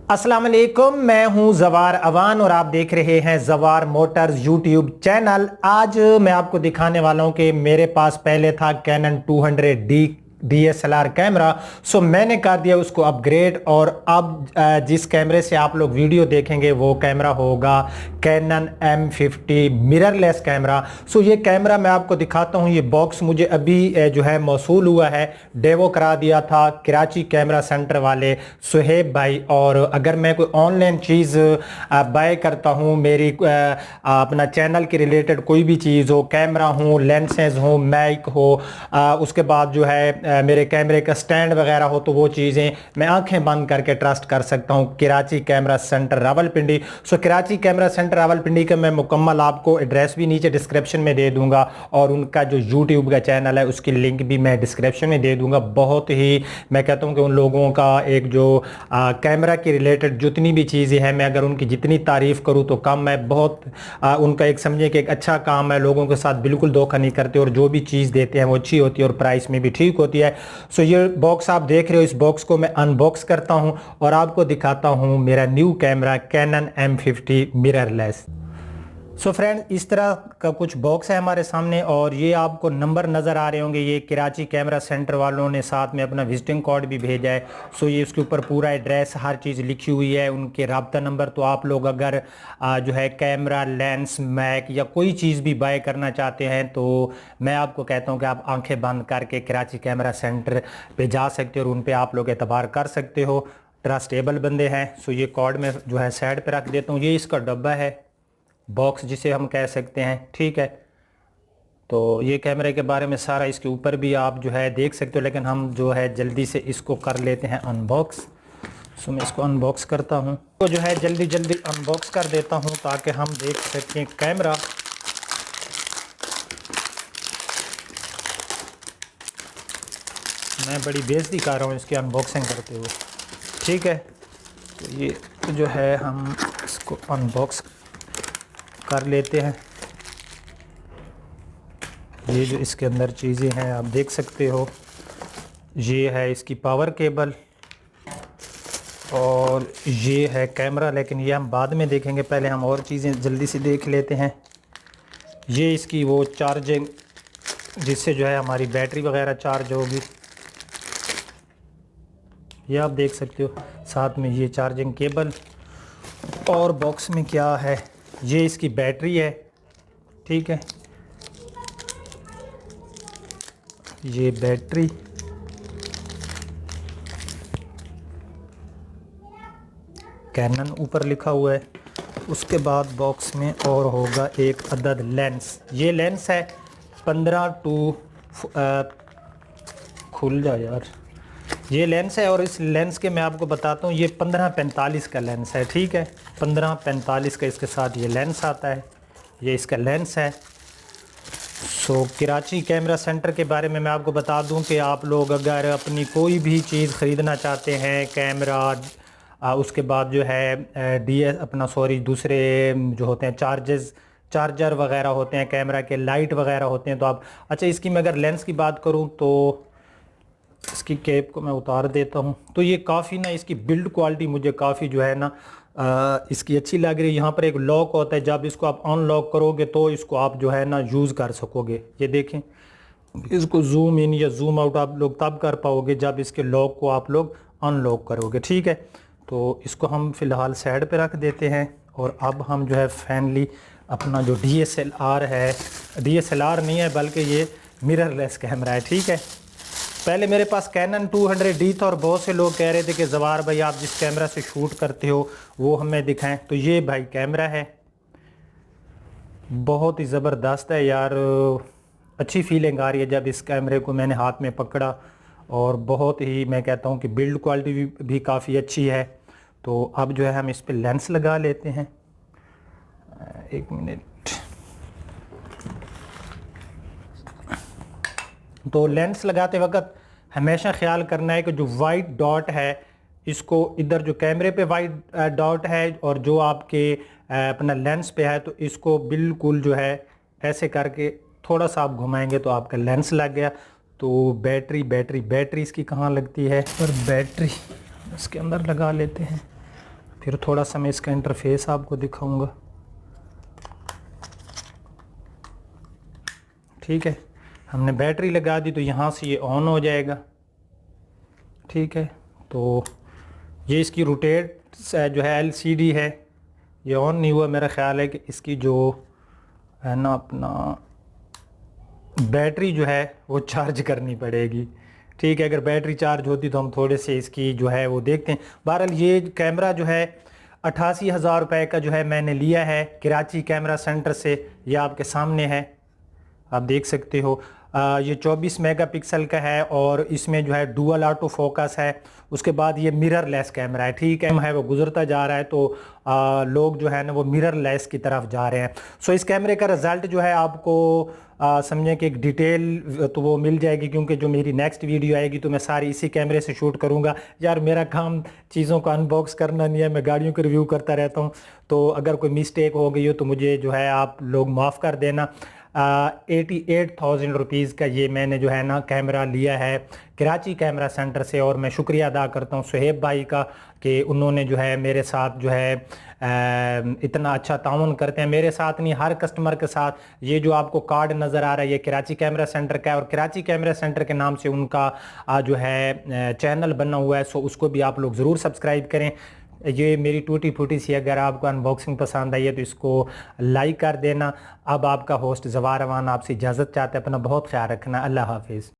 अस्सलाम वालेकुम, मैं हूं जवार अवान और आप देख रहे हैं जवार मोटर्स यूट्यूब चैनल। आज मैं आपको दिखाने वाला हूं कि मेरे पास पहले था कैनन 200D DSLR कैमरा। सो मैंने कर दिया उसको अपग्रेड और अब जिस कैमरे से आप लोग वीडियो देखेंगे वो कैमरा होगा कैनन M50 मिररलेस कैमरा। सो ये कैमरा मैं आपको दिखाता हूँ। ये बॉक्स मुझे अभी जो है मौसूल हुआ है, डेवो करा दिया था कराची कैमरा सेंटर वाले सुहेब भाई। और अगर मैं कोई ऑनलाइन चीज़ बाय करता हूँ, मेरी अपना चैनल के रिलेटेड कोई भी चीज़ हो, कैमरा हो, लेंसेज हो, माइक हो, उसके बाद जो है मेरे कैमरे का स्टैंड वगैरह हो, तो वो चीज़ें मैं आंखें बंद करके ट्रस्ट कर सकता हूँ कराची कैमरा सेंटर रावलपिंडी। सो कराची कैमरा सेंटर रावलपिंडी का मैं मुकम्मल आपको एड्रेस भी नीचे डिस्क्रिप्शन में दे दूंगा और उनका जो यूट्यूब का चैनल है उसकी लिंक भी मैं डिस्क्रिप्शन में दे दूंगा। बहुत ही मैं कहता हूँ कि उन लोगों का एक जो कैमरा के रिलेटेड जितनी भी चीज़ें हैं, मैं अगर उनकी जितनी तारीफ़ करूँ तो कम है। बहुत उनका एक समझिए कि एक अच्छा काम है, लोगों के साथ बिल्कुल धोखा नहीं करते और जो भी चीज़ देते हैं वो अच्छी होती है और प्राइस में भी ठीक होती है। सो ये बॉक्स आप देख रहे हो, इस बॉक्स को मैं अनबॉक्स करता हूँ और आपको दिखाता हूँ मेरा new camera Canon M50 mirrorless. So friend, इस तरह का कुछ बॉक्स है हमारे सामने और ये आपको नंबर नज़र आ रहे होंगे। ये कराची कैमरा सेंटर वालों ने साथ में अपना विजिटिंग कार्ड भी भेजा है। सो ये इसके ऊपर पूरा एड्रेस हर चीज़ लिखी हुई है, उनके राब्ता नंबर। तो आप लोग अगर जो है कैमरा, लेंस, मैक या कोई चीज़ भी बाय करना चाहते हैं तो मैं आपको कहता हूँ कि आप आंखें बंद करके कराची कैमरा सेंटर पर जा सकते हो और उन पर आप लोग एतबार कर सकते हो। ट्रस्टेबल बंदे हैं। सो ये कार्ड में जो है साइड पर रख देता हूँ। ये इसका डब्बा है, बॉक्स जिसे हम कह सकते हैं, ठीक है। तो ये कैमरे के बारे में सारा इसके ऊपर भी आप जो है देख सकते हो, लेकिन हम जो है जल्दी से इसको कर लेते हैं अनबॉक्स। सो मैं इसको अनबॉक्स करता हूँ, तो जो है जल्दी जल्दी अनबॉक्स कर देता हूँ ताकि हम देख सकें कैमरा। मैं बड़ी बेइज्जती कर रहा हूँ इसकी अनबॉक्सिंग करते हुए, ठीक है। तो ये जो है हम इसको अनबॉक्स कर लेते हैं। ये जो इसके अंदर चीज़ें हैं आप देख सकते हो, ये है इसकी पावर केबल और ये है कैमरा, लेकिन ये हम बाद में देखेंगे। पहले हम और चीज़ें जल्दी से देख लेते हैं। ये इसकी वो चार्जिंग जिससे जो है हमारी बैटरी वगैरह चार्ज होगी, ये आप देख सकते हो। साथ में ये चार्जिंग केबल और बॉक्स में क्या है, ये इसकी बैटरी है, ठीक है। ये बैटरी, कैनन ऊपर लिखा हुआ है। उसके बाद बॉक्स में और होगा एक अदद लेंस। ये लेंस है 15 टू खुल जा यार, ये लेंस है और इस लेंस के मैं आपको बताता हूँ, ये 15-45 का लेंस है, ठीक है। 15-45 का इसके साथ ये लेंस आता है, ये इसका लेंस है। सो कराची कैमरा सेंटर के बारे में मैं आपको बता दूं कि आप लोग अगर अपनी कोई भी चीज़ ख़रीदना चाहते हैं, कैमरा, उसके बाद जो है दूसरे जो होते हैं चार्जर वगैरह होते हैं कैमरा के, लाइट वगैरह होते हैं, तो आप अच्छा इसकी मैं अगर लेंस की बात करूं तो इसकी कैप को मैं उतार देता हूं। तो ये काफ़ी ना, इसकी बिल्ड क्वालिटी मुझे काफ़ी जो है ना इसकी अच्छी लग रही है। यहाँ पर एक लॉक होता है, जब इसको आप अनलॉक करोगे तो इसको आप जो है ना यूज़ कर सकोगे। ये देखें, इसको जूम इन या जूम आउट आप लोग तब कर पाओगे जब इसके लॉक को आप लोग अनलॉक करोगे, ठीक है। तो इसको हम फ़िलहाल साइड पे रख देते हैं और अब हम जो है फाइनली अपना जो DSLR है, DSLR नहीं है बल्कि ये मिररलेस कैमरा है, ठीक है। पहले मेरे पास कैनन 200D था और बहुत से लोग कह रहे थे कि जवार भाई आप जिस कैमरा से शूट करते हो वो हमें दिखाएं। तो ये भाई कैमरा है, बहुत ही ज़बरदस्त है यार। अच्छी फीलिंग आ रही है जब इस कैमरे को मैंने हाथ में पकड़ा और बहुत ही मैं कहता हूँ कि बिल्ड क्वालिटी भी काफ़ी अच्छी है। तो अब जो है हम इस पर लेंस लगा लेते हैं। एक मिनट। तो लेंस लगाते वक्त हमेशा ख्याल करना है कि जो वाइट डॉट है, इसको इधर जो कैमरे पे वाइट डॉट है और जो आपके अपना लेंस पे है, तो इसको बिल्कुल जो है ऐसे करके थोड़ा सा आप घुमाएंगे तो आपका लेंस लग गया। तो बैटरी इसकी कहाँ लगती है, पर बैटरी इसके अंदर लगा लेते हैं। फिर थोड़ा सा मैं इसका इंटरफेस आपको दिखाऊंगा। ठीक है, हमने बैटरी लगा दी तो यहाँ से ये ऑन हो जाएगा। ठीक है, तो ये इसकी रोटेट जो है LCD है, ये ऑन नहीं हुआ। मेरा ख्याल है कि इसकी जो है ना अपना बैटरी जो है वो चार्ज करनी पड़ेगी। ठीक है, अगर बैटरी चार्ज होती तो हम थोड़े से इसकी जो है वो देखते हैं। बहरहाल ये कैमरा जो है 88,000 रुपये का जो है मैंने लिया है कराची कैमरा सेंटर से। ये आपके सामने है, आप देख सकते हो। ये 24 मेगापिक्सल का है और इसमें जो है डुअल ऑटो फोकस है। उसके बाद ये मिरर लेस कैमरा है। ठीक है वो गुजरता जा रहा है तो लोग जो है ना वो मिरर लेस की तरफ जा रहे हैं। सो इस कैमरे का रिज़ल्ट जो है आपको समझें कि एक डिटेल तो वो मिल जाएगी, क्योंकि जो मेरी नेक्स्ट वीडियो आएगी तो मैं सारी इसी कैमरे से शूट करूँगा। यार मेरा काम चीज़ों को अनबॉक्स करना नहीं है, मैं गाड़ियों को रिव्यू करता रहता हूँ। तो अगर कोई मिस्टेक हो गई हो तो मुझे जो है आप लोग माफ़ कर देना। 88,000 रुपीज़ का ये मैंने जो है ना कैमरा लिया है कराची कैमरा सेंटर से। और मैं शुक्रिया अदा करता हूँ सुहेब भाई का कि उन्होंने जो है मेरे साथ जो है इतना अच्छा ताउन करते हैं, मेरे साथ नहीं हर कस्टमर के साथ। ये जो आपको कार्ड नज़र आ रहा है ये कराची कैमरा सेंटर का है और कराची कैमरा सेंटर के नाम से उनका जो है चैनल बना हुआ है। सो उसको भी आप लोग ज़रूर सब्सक्राइब करें। ये मेरी टूटी फूटी सी अगर आपको अनबॉक्सिंग पसंद आई है तो इसको लाइक कर देना। अब आपका होस्ट ज़वार अवान आपसे इजाज़त चाहता है। अपना बहुत ख्याल रखना। अल्लाह हाफिज़।